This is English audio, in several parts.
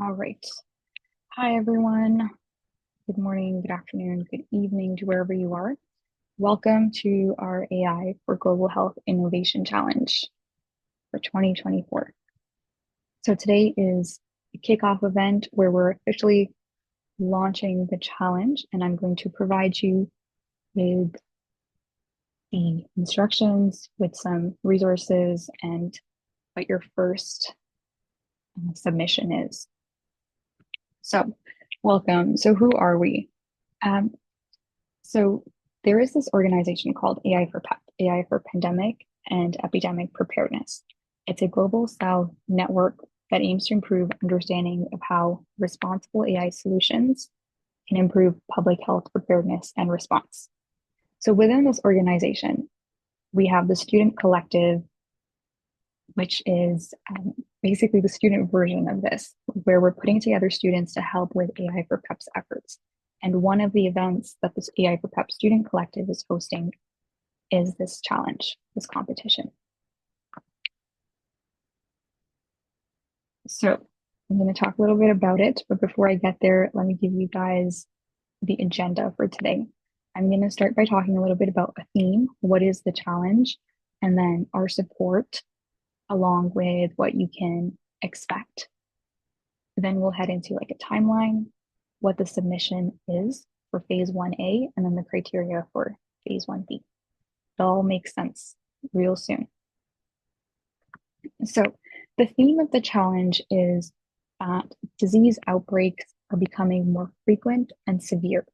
All right. Hi, everyone. Good morning, good afternoon, good evening to wherever you are. Welcome to our AI for Global Health Innovation Challenge for 2024. So today is a kickoff event where we're officially launching the challenge, and I'm going to provide you with the instructions, with some resources, and what your first submission is. So, welcome. So, who are we? Um, So there is this organization called AI for PEP, AI for Pandemic and Epidemic Preparedness. It's a global South network that aims to improve understanding of how responsible AI solutions can improve public health preparedness and response. So within this organization, we have the student collective, which is basically the student version of this, where we're putting together students to help with AI for PEP's efforts. And one of the events that this AI for PEP student collective is hosting is this challenge, this competition. So I'm going to talk a little bit about it, but before I get there, let me give you guys the agenda for today. I'm going to start by talking a little bit about a theme, what is the challenge, and then our support along with what you can expect. Then we'll head into like a timeline, what the submission is for phase 1A, and then the criteria for phase 1B. It all makes sense real soon. So the theme of the challenge is that disease outbreaks are becoming more frequent and severe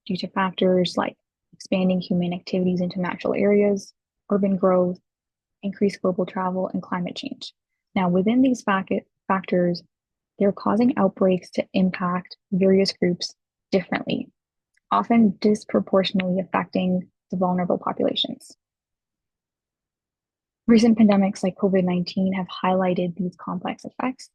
due to factors like expanding human activities into natural areas, urban growth, increased global travel, and climate change. Now, within these factors, they're causing outbreaks to impact various groups differently, often disproportionately affecting the vulnerable populations. Recent pandemics like COVID-19 have highlighted these complex effects,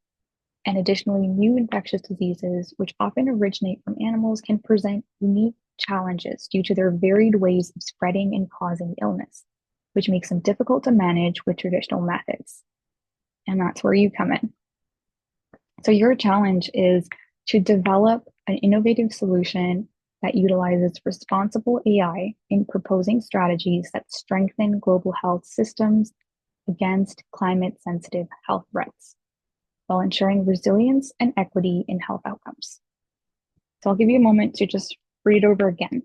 and additionally, new infectious diseases, which often originate from animals, can present unique challenges due to their varied ways of spreading and causing illness, which makes them difficult to manage with traditional methods. And that's where you come in. So your challenge is to develop an innovative solution that utilizes responsible AI in proposing strategies that strengthen global health systems against climate-sensitive health threats, while ensuring resilience and equity in health outcomes. So I'll give you a moment to just read it over again.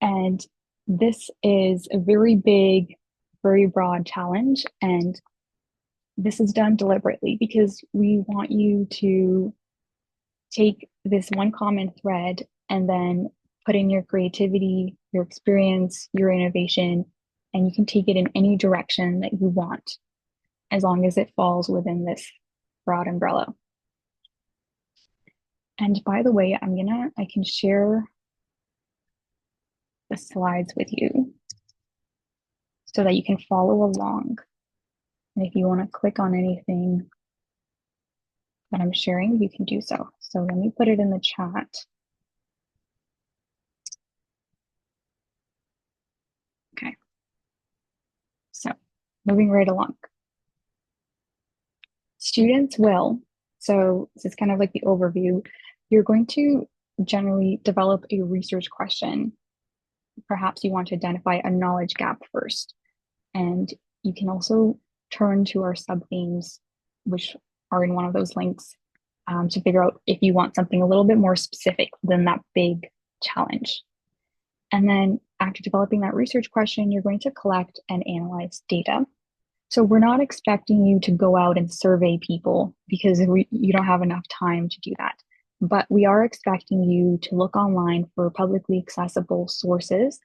And this is a very big, very broad challenge. And this is done deliberately because we want you to take this one common thread and then put in your creativity, your experience, your innovation, and you can take it in any direction that you want, as long as it falls within this broad umbrella. And by the way, I can share the slides with you so that you can follow along. And if you want to click on anything that I'm sharing, you can do so. So let me put it in the chat. Okay. So moving right along. Students will, so this is kind of like the overview. You're going to generally develop a research question. Perhaps you want to identify a knowledge gap first. And you can also turn to our sub-themes, which are in one of those links, to figure out if you want something a little bit more specific than that big challenge. And then after developing that research question, you're going to collect and analyze data. So we're not expecting you to go out and survey people because you don't have enough time to do that. But we are expecting you to look online for publicly accessible sources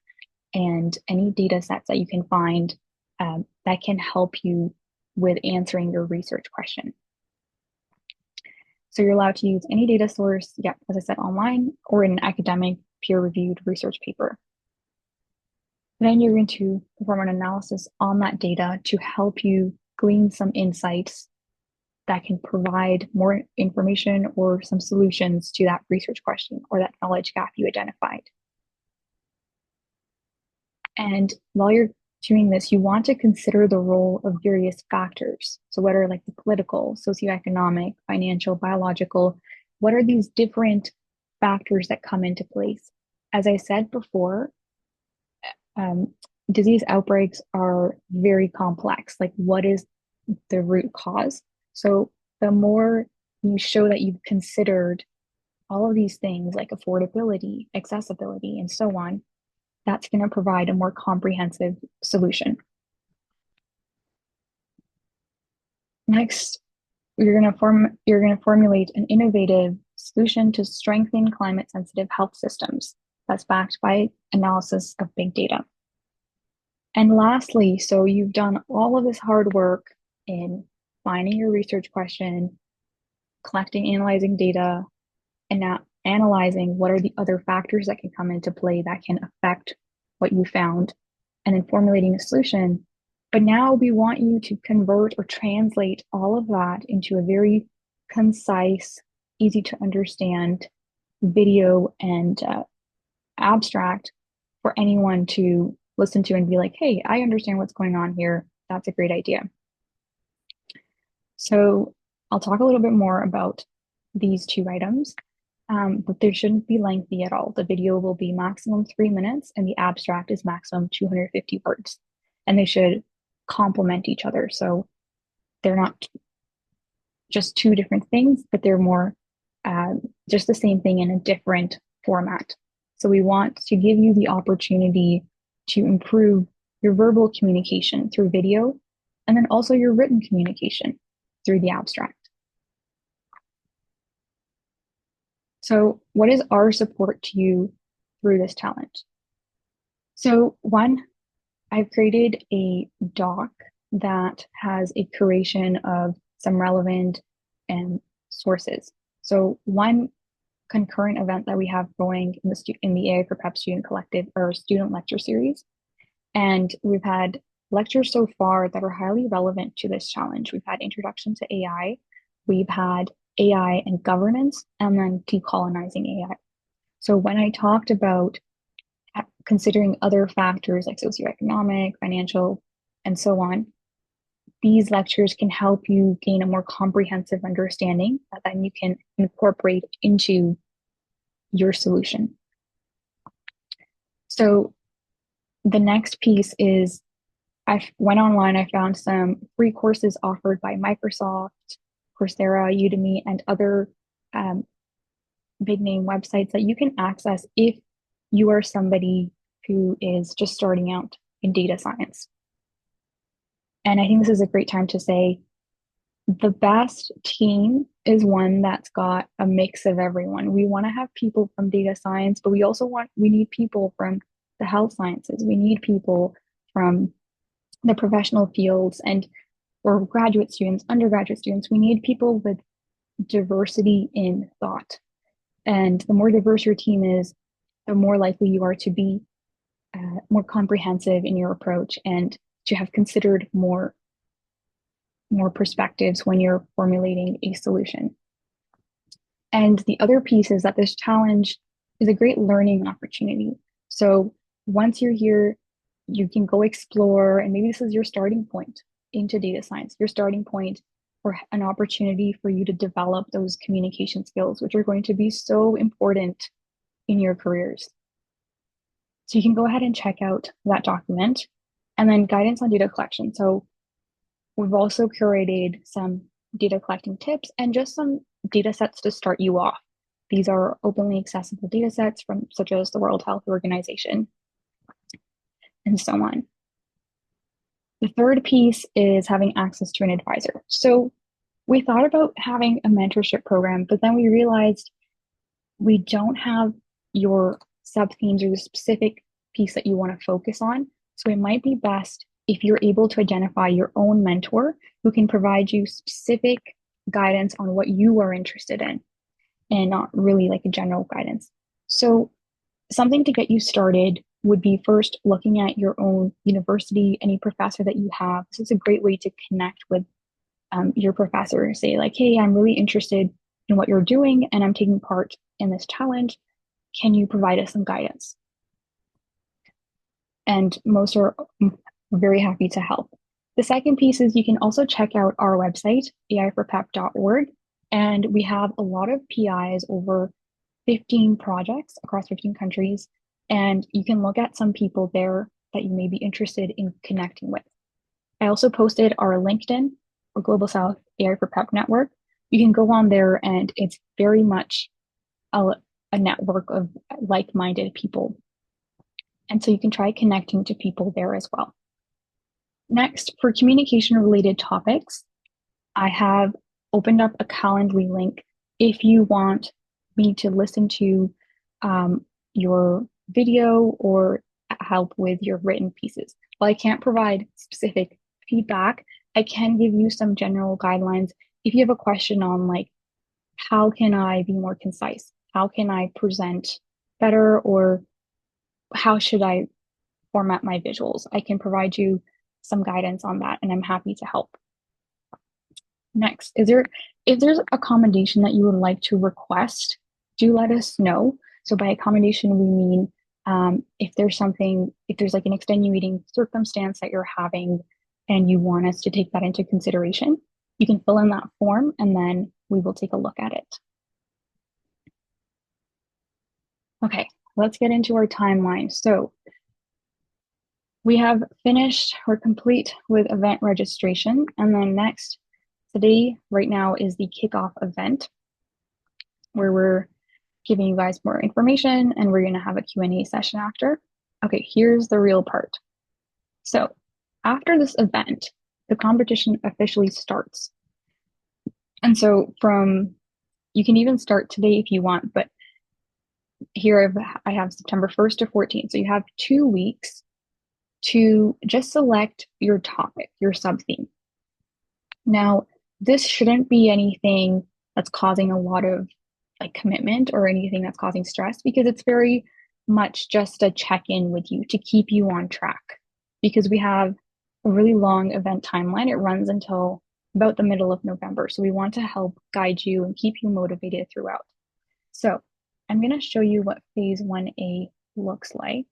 and any data sets that you can find that can help you with answering your research question. So you're allowed to use any data source, as I said, online or in an academic peer-reviewed research paper. Then you're going to perform an analysis on that data to help you glean some insights that can provide more information or some solutions to that research question or that knowledge gap you identified. And while you're doing this, you want to consider the role of various factors. So what are like the political, socioeconomic, financial, biological, what are these different factors that come into place? As I said before, um, disease outbreaks are very complex. Like, what is the root cause? So the more you show that you've considered all of these things like affordability, accessibility, and so on, that's going to provide a more comprehensive solution. Next, you're going to formulate an innovative solution to strengthen climate sensitive health systems that's backed by analysis of big data. And lastly, so you've done all of this hard work in finding your research question, collecting, analyzing data, and now analyzing what are the other factors that can come into play that can affect what you found, and then formulating a solution. But now we want you to convert or translate all of that into a very concise, easy to understand video and abstract for anyone to listen to and be like, hey, I understand what's going on here. That's a great idea. So I'll talk a little bit more about these two items, but they shouldn't be lengthy at all. The video will be maximum 3 minutes and the abstract is maximum 250 words. And they should complement each other. So they're not just two different things, but they're more just the same thing in a different format. So we want to give you the opportunity to improve your verbal communication through video, and then also your written communication through the abstract. So what is our support to you through this challenge? So one, I've created a doc that has a curation of some relevant sources. So one concurrent event that we have going in the AI for Prep Student Collective or student lecture series. And we've had lectures so far that are highly relevant to this challenge. We've had Introduction to AI, we've had AI and governance, and then decolonizing AI. So when I talked about considering other factors like socioeconomic, financial, and so on, these lectures can help you gain a more comprehensive understanding that then you can incorporate into your solution. So the next piece is I went online, I found some free courses offered by Microsoft, Coursera, Udemy, and other big name websites that you can access if you are somebody who is just starting out in data science. And I think this is a great time to say the best team is one that's got a mix of everyone. We want to have people from data science, but we need people from the health sciences. We need people from the professional fields or graduate students, undergraduate students. We need people with diversity in thought. And the more diverse your team is, the more likely you are to be more comprehensive in your approach and to have considered more perspectives when you're formulating a solution. And the other piece is that this challenge is a great learning opportunity. So once you're here, you can go explore, and maybe this is your starting point into data science, your starting point for an opportunity for you to develop those communication skills, which are going to be so important in your careers. So you can go ahead and check out that document, and then guidance on data collection. So we've also curated some data collecting tips and just some data sets to start you off. These are openly accessible data sets from such as the World Health Organization and so on. The third piece is having access to an advisor. So we thought about having a mentorship program, but then we realized we don't have your sub-themes or the specific piece that you want to focus on. So it might be best if you're able to identify your own mentor who can provide you specific guidance on what you are interested in and not really like a general guidance. So something to get you started would be first looking at your own university, any professor that you have. This is a great way to connect with your professor. Say like, hey, I'm really interested in what you're doing and I'm taking part in this challenge. Can you provide us some guidance? And most are We're very happy to help. The second piece is you can also check out our website, AI4PEP.org, and we have a lot of PIs, over 15 projects across 15 countries, and you can look at some people there that you may be interested in connecting with. I also posted our LinkedIn or Global South AI for PEP network. You can go on there and it's very much a network of like-minded people. And so you can try connecting to people there as well. Next, for communication related topics, I have opened up a Calendly link if you want me to listen to your video or help with your written pieces. While I can't provide specific feedback, I can give you some general guidelines. If you have a question on like, how can I be more concise? How can I present better? Or how should I format my visuals? I can provide you some guidance on that, and I'm happy to help. Next, if there's accommodation that you would like to request, do let us know. So by accommodation, we mean if there's like an extenuating circumstance that you're having and you want us to take that into consideration, you can fill in that form and then we will take a look at it. Okay, let's get into our timeline. So we have finished or complete with event registration, and then next, today, right now, is the kickoff event where we're giving you guys more information and we're going to have a Q&A session after. Okay, here's the real part. So after this event, the competition officially starts. And so you can even start today if you want, but here I have September 1st to 14th. So you have 2 weeks to just select your topic, your sub-theme. Now, this shouldn't be anything that's causing a lot of like commitment or anything that's causing stress, because it's very much just a check-in with you to keep you on track, because we have a really long event timeline. It runs until about the middle of November. So we want to help guide you and keep you motivated throughout. So I'm going to show you what phase 1A looks like.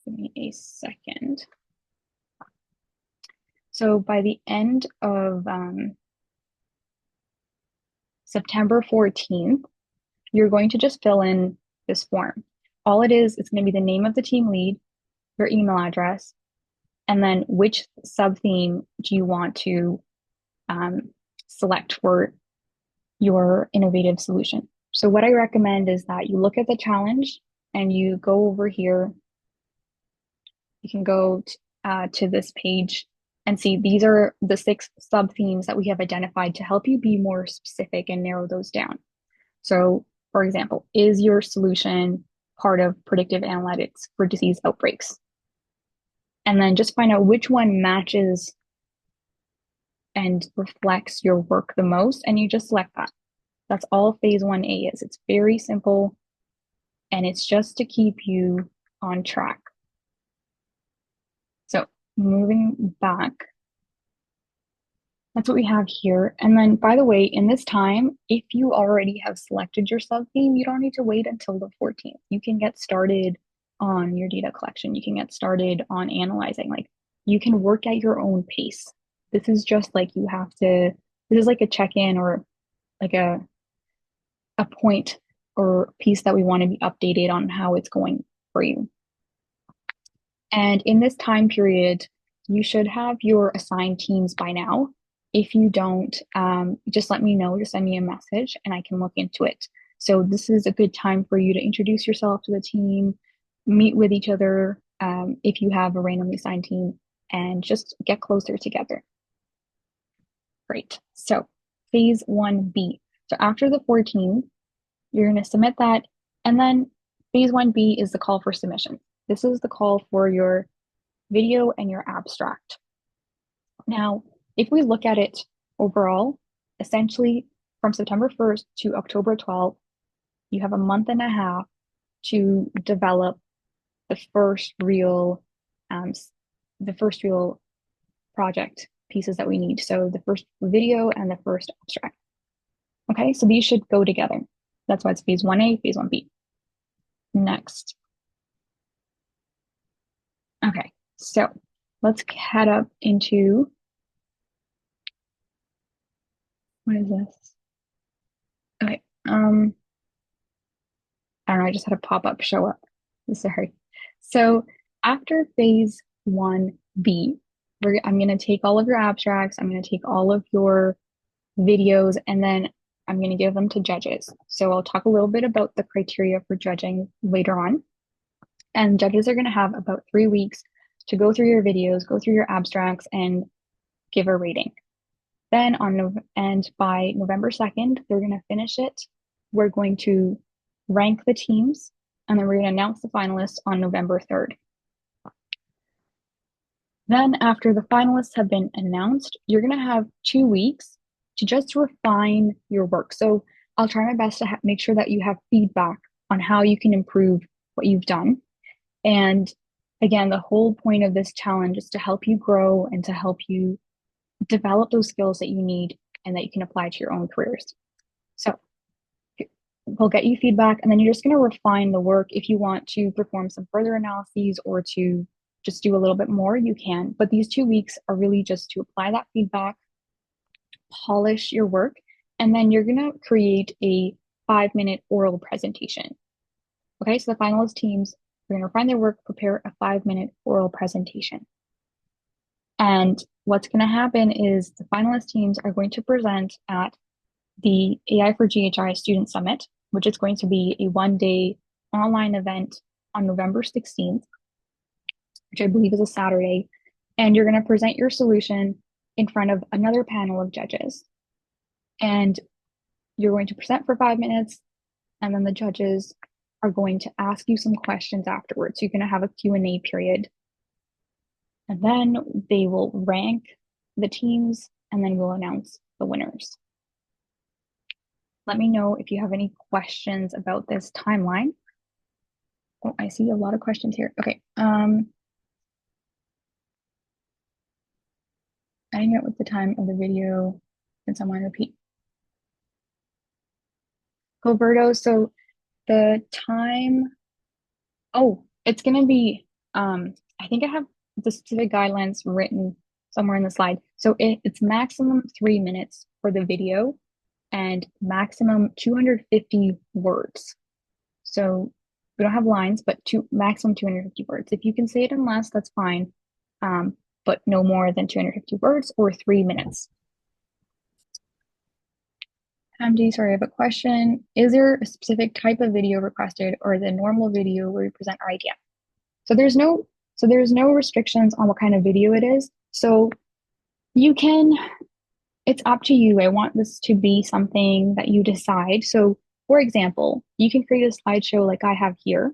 Give me a second. So by the end of September 14th, you're going to just fill in this form. All it is, it's going to be the name of the team lead, your email address, and then which sub-theme do you want to select for your innovative solution. So what I recommend is that you look at the challenge and you go over here. You can go to this page and see these are the 6 sub-themes that we have identified to help you be more specific and narrow those down. So, for example, is your solution part of predictive analytics for disease outbreaks? And then just find out which one matches and reflects your work the most, and you just select that. That's all phase 1A is. It's very simple, and it's just to keep you on track. So moving back, that's what we have here. And then, by the way, in this time, if you already have selected your sub-theme, you don't need to wait until the 14th. You can get started on your data collection. You can get started on analyzing. Like, you can work at your own pace. This is just like this is like a check-in or like a point or piece that we want to be updated on how it's going for you. And in this time period, you should have your assigned teams by now. If you don't, just let me know, just send me a message and I can look into it. So this is a good time for you to introduce yourself to the team, meet with each other if you have a randomly assigned team, and just get closer together. Great. So phase 1B. So after the 14th, you're going to submit that. And then phase 1B is the call for submission. This is the call for your video and your abstract. Now, if we look at it overall, essentially from September 1st to October 12th, you have a month and a half to develop the first real project pieces that we need. So the first video and the first abstract. Okay, so these should go together. That's why it's phase 1A, phase 1B. Next. Okay, so let's head up into, what is this? Okay, I don't know, I just had a pop-up show up. Sorry. So after phase 1B, I'm going to take all of your abstracts, I'm going to take all of your videos, and then I'm going to give them to judges. So I'll talk a little bit about the criteria for judging later on. And judges are going to have about 3 weeks to go through your videos, go through your abstracts, and give a rating. Then by November 2nd, they're going to finish it. We're going to rank the teams, and then we're going to announce the finalists on November 3rd. Then after the finalists have been announced, you're going to have 2 weeks to just refine your work. So I'll try my best to make sure that you have feedback on how you can improve what you've done. And again, the whole point of this challenge is to help you grow and to help you develop those skills that you need and that you can apply to your own careers. So we'll get you feedback, and then you're just going to refine the work. If you want to perform some further analyses or to just do a little bit more, you can. But these 2 weeks are really just to apply that feedback, polish your work, and then you're going to create a 5-minute oral presentation. Okay, so the finalist teams are going to refine their work, prepare a 5-minute oral presentation. And what's going to happen is the finalist teams are going to present at the AI4GHI Student Summit, which is going to be a 1-day online event on November 16th, which I believe is a Saturday. And you're going to present your solution in front of another panel of judges. And you're going to present for 5 minutes, and then the judges are going to ask you some questions afterwards. You're going to have a Q&A period. And then they will rank the teams, and then we'll announce the winners. Let me know if you have any questions about this timeline. Oh, I see a lot of questions here. Okay. I didn't get what the time of the video. Can someone repeat? Gilberto, so the time, it's going to be, I think I have the specific guidelines written somewhere in the slide. So it's maximum 3 minutes for the video and maximum 250 words. So we don't have lines, but maximum 250 words. If you can say it in less, that's fine, but no more than 250 words or 3 minutes. MD, sorry, I have a question. Is there a specific type of video requested, or the normal video where we present our idea? So there's no restrictions on what kind of video it is. So it's up to you. I want this to be something that you decide. So for example, you can create a slideshow like I have here,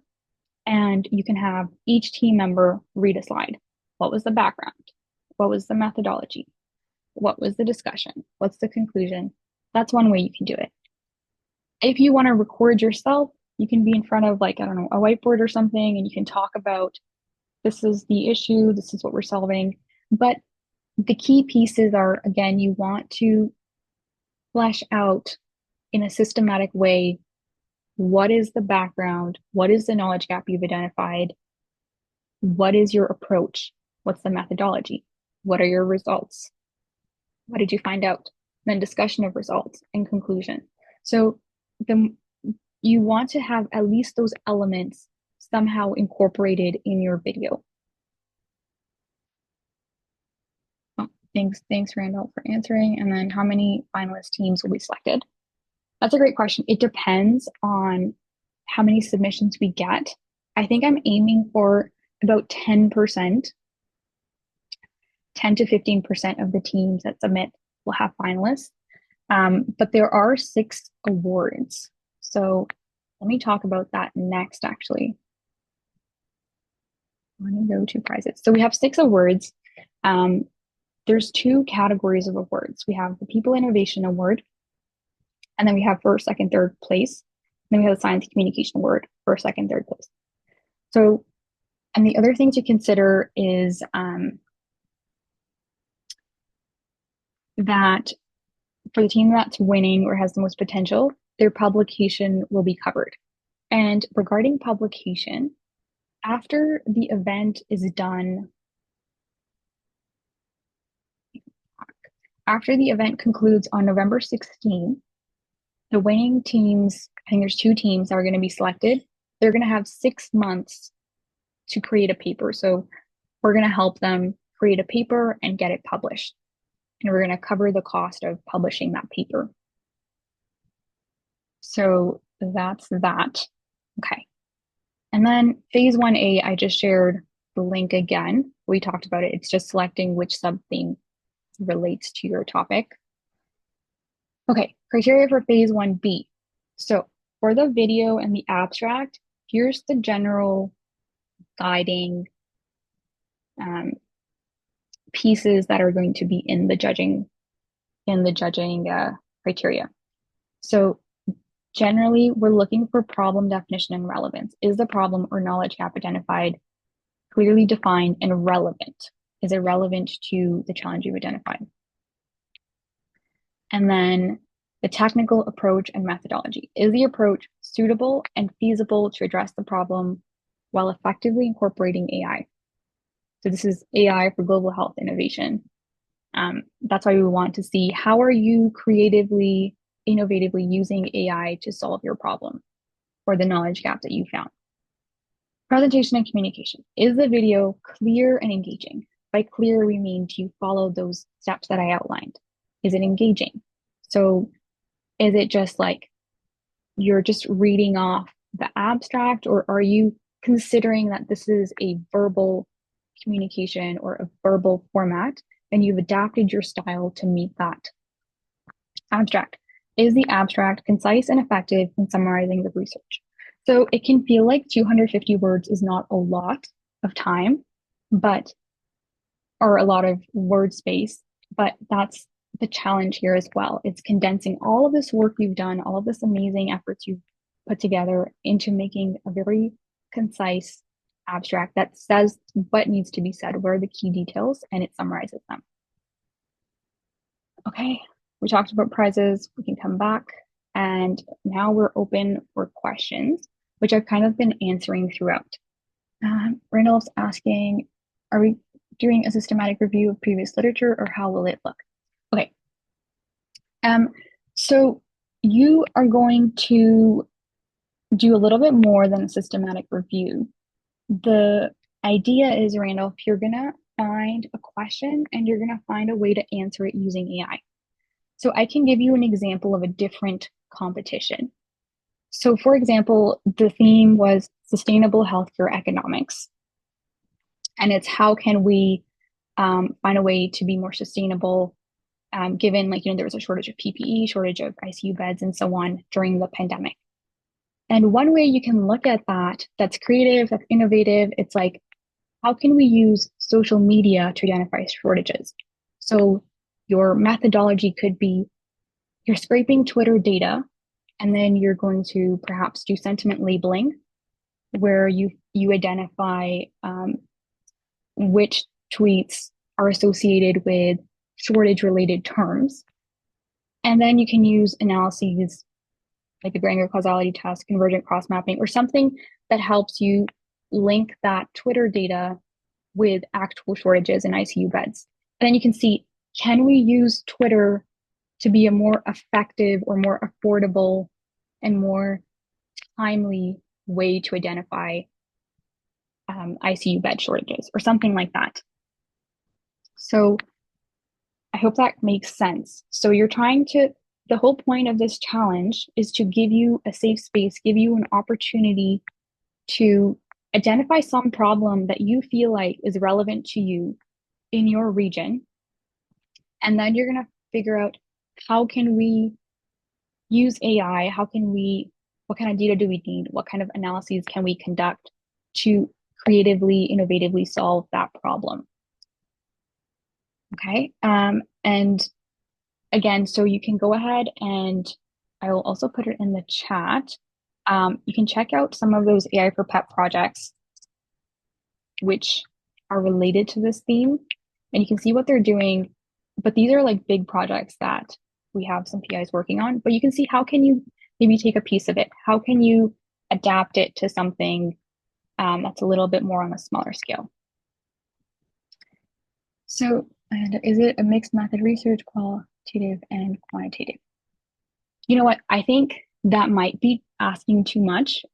and you can have each team member read a slide. What was the background? What was the methodology? What was the discussion? What's the conclusion? That's one way you can do it. If you want to record yourself, you can be in front of, like, I don't know, a whiteboard or something, and you can talk about, this is the issue, this is what we're solving. But the key pieces are, again, you want to flesh out in a systematic way, what is the background? What is the knowledge gap you've identified? What is your approach? What's the methodology? What are your results? What did you find out? Then discussion of results and conclusion. So you want to have at least those elements somehow incorporated in your video. Oh, thanks, Randall, for answering. And then how many finalist teams will be selected? That's a great question. It depends on how many submissions we get. I think I'm aiming for about 10%, 10 to 15% of the teams that submit will have finalists. But there are 6 awards. So let me talk about that next, actually. Let me go to prizes. So we have 6 awards. There's 2 categories of awards. We have the People Innovation Award, and then we have first, second, third place. Then we have the Science Communication Award, first, second, third place. So, and the other thing to consider is that for the team that's winning or has the most potential, their publication will be covered. And regarding publication, after the event is done, after the event concludes on November 16th, the winning teams, I think there's 2 teams that are going to be selected. They're going to have 6 months to create a paper. So we're going to help them create a paper and get it published. And we're going to cover the cost of publishing that paper. So that's that. Okay. And then phase 1A, I just shared the link again. We talked about it. It's just selecting which sub-theme relates to your topic. Okay, criteria for phase 1B. So for the video and the abstract, here's the general guiding pieces that are going to be in the judging criteria. So generally, we're looking for problem definition and relevance. Is the problem or knowledge gap identified clearly defined and relevant? Is it relevant to the challenge you've identified? And then the technical approach and methodology. Is the approach suitable and feasible to address the problem while effectively incorporating AI? So this is AI for global health innovation. That's why we want to see how are you creatively, innovatively using AI to solve your problem or the knowledge gap that you found. Presentation and communication. Is the video clear and engaging? By clear, we mean do you follow those steps that I outlined? Is it engaging? So is it just like you're just reading off the abstract, or are you considering that this is a verbal communication or a verbal format and you've adapted your style to meet that abstract? Is the abstract concise and effective in summarizing the research? So it can feel like 250 words is not a lot of time, or a lot of word space, but that's the challenge here as well. It's condensing all of this work you've done, all of this amazing efforts you've put together into making a very concise abstract that says what needs to be said, what are the key details, and it summarizes them. Okay, we talked about prizes. We can come back. And now we're open for questions, which I've kind of been answering throughout. Randolph's asking, are we doing a systematic review of previous literature, or how will it look? Okay. So you are going to do a little bit more than a systematic review. The idea is, Randolph, you're going to find a question and you're going to find a way to answer it using AI. So I can give you an example of a different competition. So for example, the theme was sustainable healthcare economics. And it's how can we find a way to be more sustainable given there was a shortage of PPE, shortage of ICU beds and so on during the pandemic. And one way you can look at that, that's creative, that's innovative, it's like, how can we use social media to identify shortages? So your methodology could be you're scraping Twitter data, and then you're going to perhaps do sentiment labeling, where you identify which tweets are associated with shortage-related terms. And then you can use analyses like the Granger causality test, convergent cross-mapping, or something that helps you link that Twitter data with actual shortages in ICU beds. And then you can see, can we use Twitter to be a more effective or more affordable and more timely way to identify ICU bed shortages or something like that? So I hope that makes sense. So you're the whole point of this challenge is to give you a safe space, give you an opportunity to identify some problem that you feel like is relevant to you in your region. And then you're going to figure out, how can we use AI? What kind of data do we need? What kind of analyses can we conduct to creatively, innovatively solve that problem? Okay. And again, so you can go ahead, and I will also put it in the chat. You can check out some of those AI for Pet projects, which are related to this theme, and you can see what they're doing. But these are like big projects that we have some PIs working on, but you can see how can you maybe take a piece of it. How can you adapt it to something that's a little bit more on a smaller scale? So, and is it a mixed method research, qualitative and quantitative? You know what? I think that might be asking too much.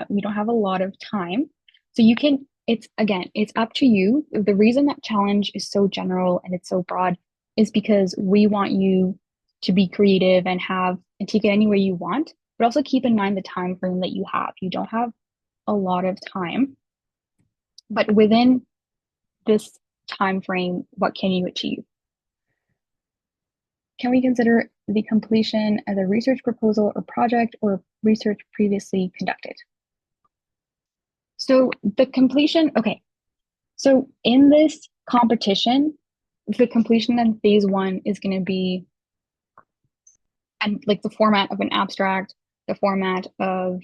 We don't have a lot of time. So you can, it's again, it's up to you. The reason that challenge is so general and it's so broad is because we want you to be creative and have and take it any way you want, but also keep in mind the time frame that you have. You don't have a lot of time, but within this time frame, what can you achieve? Can we consider the completion as a research proposal or project or research previously conducted? So the completion, okay. So in this competition, the completion in phase one is going to be and like the format of an abstract, the format of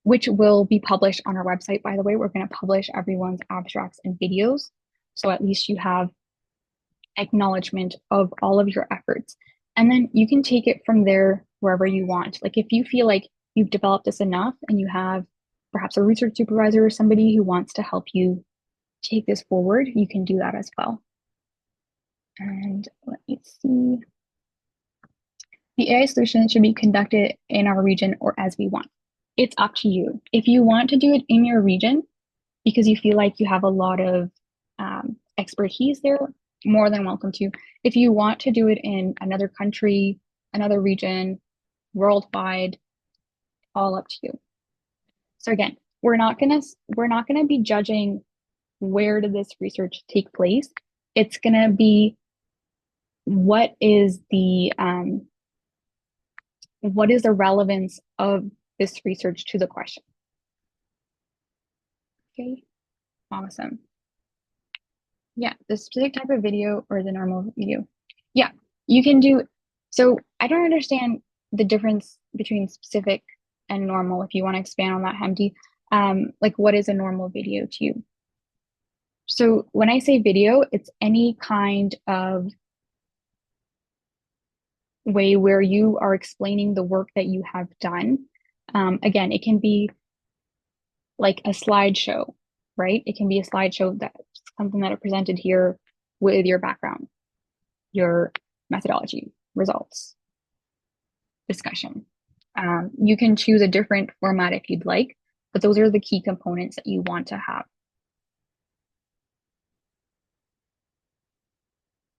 which will be published on our website, by the way. We're going to publish everyone's abstracts and videos. So at least you have acknowledgement of all of your efforts. And then you can take it from there wherever you want. Like if you feel like you've developed this enough and you have perhaps a research supervisor or somebody who wants to help you take this forward, you can do that as well. And let me see. The AI solution should be conducted in our region or as we want. It's up to you. If you want to do it in your region because you feel like you have a lot of expertise there, more than welcome to. If you want to do it in another country, another region, worldwide, all up to you. So again, we're not gonna be judging where did this research take place. It's gonna be what is the relevance of this research to the question. Okay, awesome. Yeah, the specific type of video or the normal video. Yeah, you can do. So I don't understand the difference between specific and normal. If you want to expand on that, Hamdi, like what is a normal video to you? So when I say video, it's any kind of way where you are explaining the work that you have done. Again, it can be like a slideshow, right? It can be a slideshow that's something that are presented here with your background, your methodology, results, discussion. You can choose a different format if you'd like, but those are the key components that you want to have.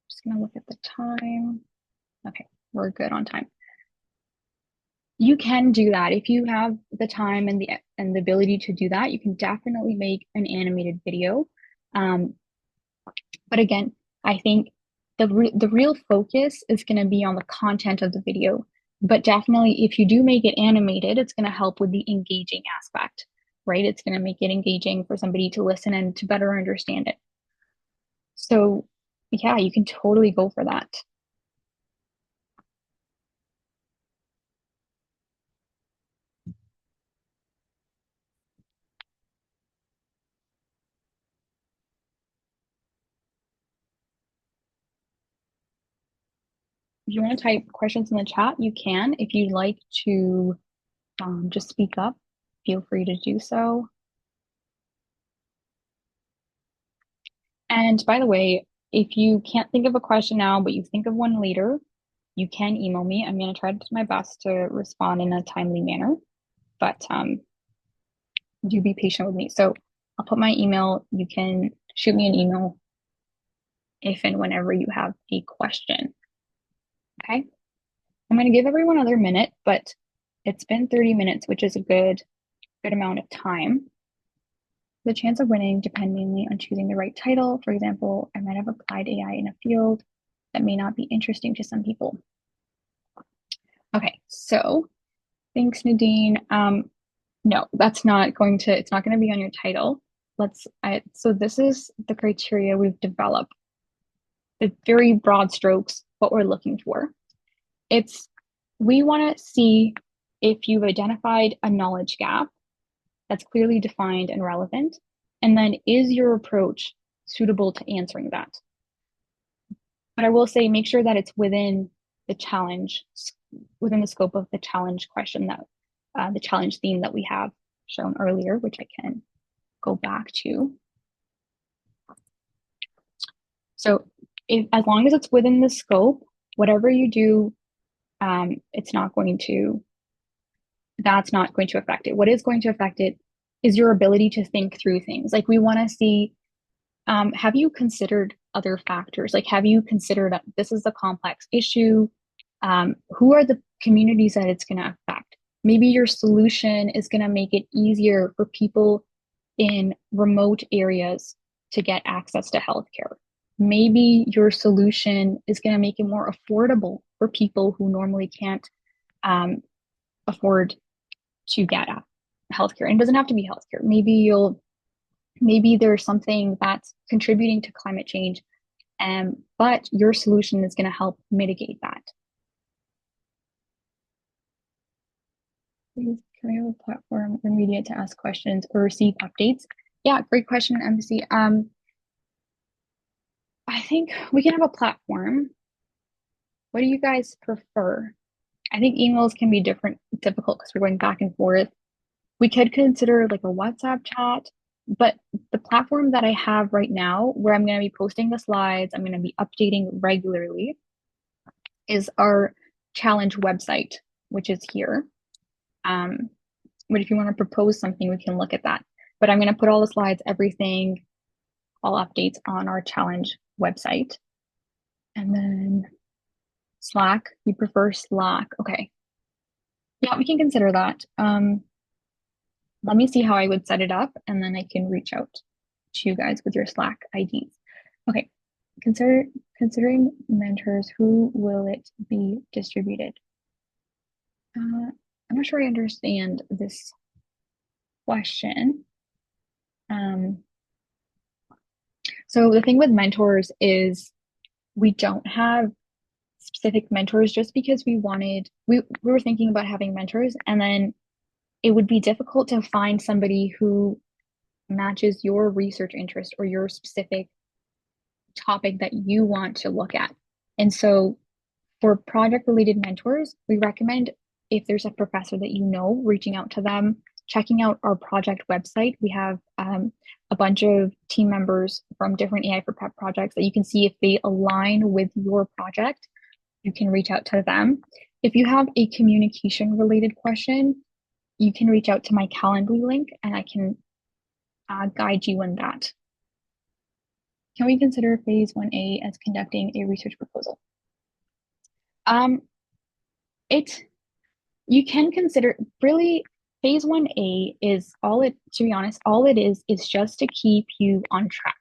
Just gonna look at the time. Okay, we're good on time. You can do that if you have the time and the ability to do that. You can definitely make an animated video. But again, I think the real focus is going to be on the content of the video. But definitely, if you do make it animated, it's going to help with the engaging aspect, right? It's going to make it engaging for somebody to listen and to better understand it. So, yeah, you can totally go for that. If you want to type questions in the chat, you can. If you'd like to just speak up, feel free to do so. And by the way, if you can't think of a question now, but you think of one later, you can email me. I'm going to try to do my best to respond in a timely manner, but do be patient with me. So I'll put my email. You can shoot me an email if and whenever you have a question. Okay. I'm going to give everyone another minute, but it's been 30 minutes, which is a good amount of time. The chance of winning depend mainly on choosing the right title. For example, I might have applied AI in a field that may not be interesting to some people. Okay, so thanks, Nadine. No, that's not going to, it's not going to be on your title. So this is the criteria we've developed. It's very broad strokes, what we're looking for. We want to see if you've identified a knowledge gap that's clearly defined and relevant, and then is your approach suitable to answering that? But I will say, make sure that it's within the challenge within the scope of the challenge question that the challenge theme that we have shown earlier, which I can go back to. So as long as it's within the scope, whatever you do, it's not going to, that's not going to affect it. What is going to affect it is your ability to think through things. Like we want to see, have you considered other factors? Like, have you considered this is a complex issue? Who are the communities that it's going to affect? Maybe your solution is going to make it easier for people in remote areas to get access to healthcare. Maybe your solution is going to make it more affordable for people who normally can't afford to get healthcare. And it doesn't have to be healthcare. Maybe there's something that's contributing to climate change, but your solution is going to help mitigate that. Can we have a platform or media to ask questions or receive updates? Yeah, great question, MC. I think we can have a platform. What do you guys prefer? I think emails can be difficult because we're going back and forth. We could consider like a WhatsApp chat, but the platform that I have right now, where I'm going to be posting the slides, I'm going to be updating regularly, is our challenge website, which is here. But if you want to propose something, we can look at that. But I'm going to put all the slides, everything, all updates on our challenge website. And then Slack, you prefer Slack. Okay. Yeah, we can consider that. Let me see how I would set it up, and then I can reach out to you guys with your Slack IDs. Okay. Considering mentors, who will it be distributed? I'm not sure I understand this question. So the thing with mentors is we don't have specific mentors just because we were thinking about having mentors, and then it would be difficult to find somebody who matches your research interest or your specific topic that you want to look at. And so for project related mentors, we recommend if there's a professor that you know, reaching out to them, checking out our project website. We have a bunch of team members from different AI for Prep projects that you can see if they align with your project. You can reach out to them. If you have a communication related question, you can reach out to my Calendly link and I can guide you in that. Can we consider phase 1A as conducting a research proposal? You can consider, really, phase 1A is to be honest, all it is just to keep you on track.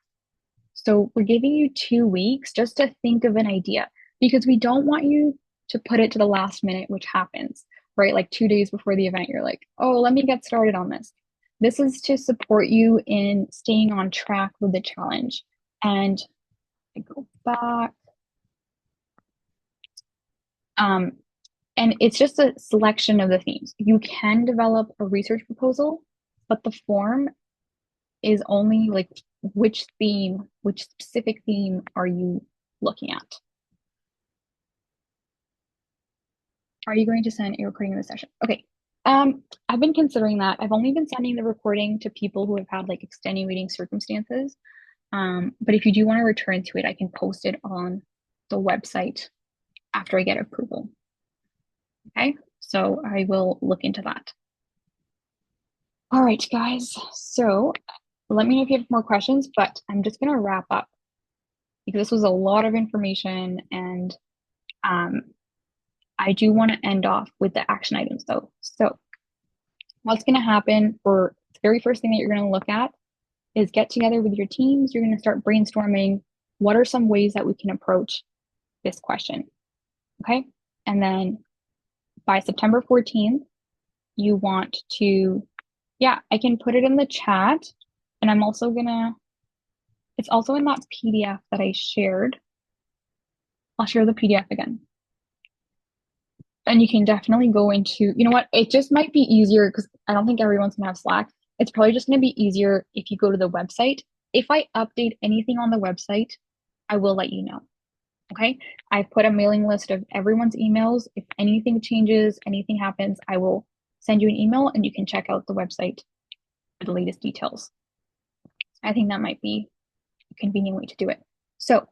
So we're giving you 2 weeks just to think of an idea, because we don't want you to put it to the last minute, which happens, right? Like 2 days before the event, you're like, oh, let me get started on this. This is to support you in staying on track with the challenge. And I go back. And it's just a selection of the themes. You can develop a research proposal, but the form is only like which specific theme are you looking at? Are you going to send a recording of the session? Okay. I've been considering that. I've only been sending the recording to people who have had like extenuating circumstances. But if you do want to return to it, I can post it on the website after I get approval. Okay, so I will look into that. All right, guys. So let me know if you have more questions, but I'm just going to wrap up because this was a lot of information, and I do want to end off with the action items though. So what's going to happen for the very first thing that you're going to look at is get together with your teams. You're going to start brainstorming what are some ways that we can approach this question. Okay. And then by September 14th, you want to, yeah, I can put it in the chat, and I'm also gonna, it's also in that PDF that I shared. I'll share the PDF again. And you can definitely go into, you know what, it just might be easier because I don't think everyone's gonna have Slack. It's probably just gonna be easier if you go to the website. If I update anything on the website, I will let you know. Okay, I've put a mailing list of everyone's emails. If anything changes, anything happens, I will send you an email and you can check out the website for the latest details. I think that might be a convenient way to do it. So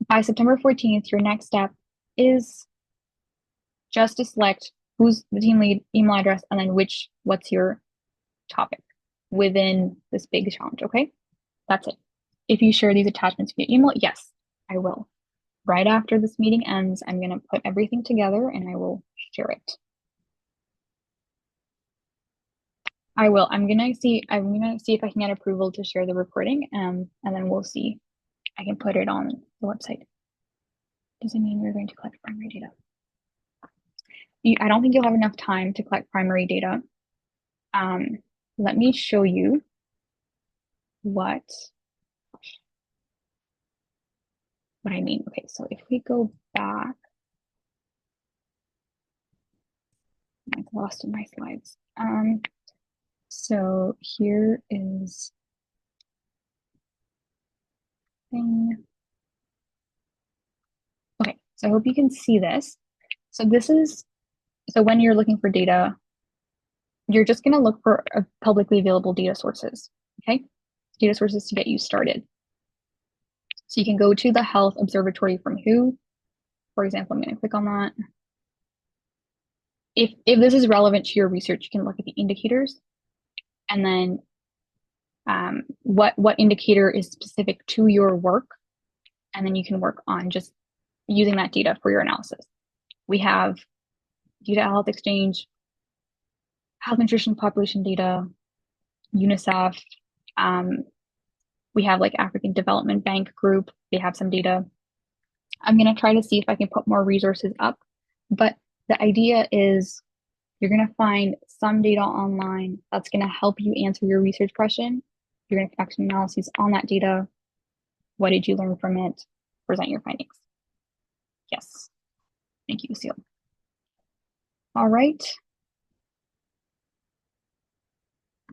by September 14th, your next step is just to select who's the team lead, email address, and then what's your topic within this big challenge, okay? That's it. If you share these attachments via email, yes, I will. Right after this meeting ends, I'm going to put everything together and I will share it. I will. I'm gonna see if I can get approval to share the recording, and then we'll see. I can put it on the website. Does it mean we're going to collect primary data? I don't think you'll have enough time to collect primary data. Let me show you what I mean. Okay, so if we go back, I've lost in my slides. So here is thing. Okay, so I hope you can see this. So when you're looking for data, you're just going to look for publicly available data sources, okay? Data sources to get you started. So you can go to the Health Observatory from WHO. For example, I'm going to click on that. If this is relevant to your research, you can look at the indicators, and then what indicator is specific to your work, and then you can work on just using that data for your analysis. We have Data Health Exchange, Health Nutrition Population Data, UNICEF. We have like African Development Bank Group. They have some data. I'm going to try to see if I can put more resources up, but the idea is you're going to find some data online that's going to help you answer your research question. You're going to conduct some analyses on that data. What did you learn from it? Present your findings. Yes. Thank you, Lucille. All right.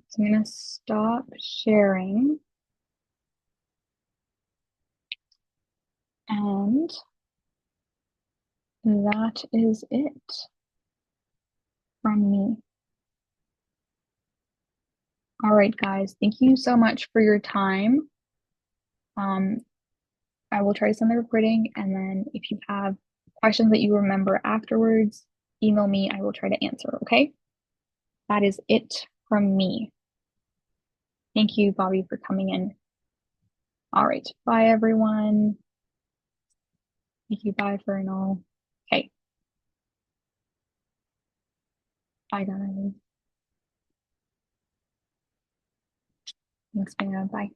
So I'm going to stop sharing. And that is it from me. All right, guys. Thank you so much for your time. I will try to send the recording, and then if you have questions that you remember afterwards, email me. I will try to answer, okay? That is it from me. Thank you, Bobby, for coming in. All right. Bye, everyone. Thank you. Bye, Vernal. Okay. Bye, guys. Thanks, man. Bye.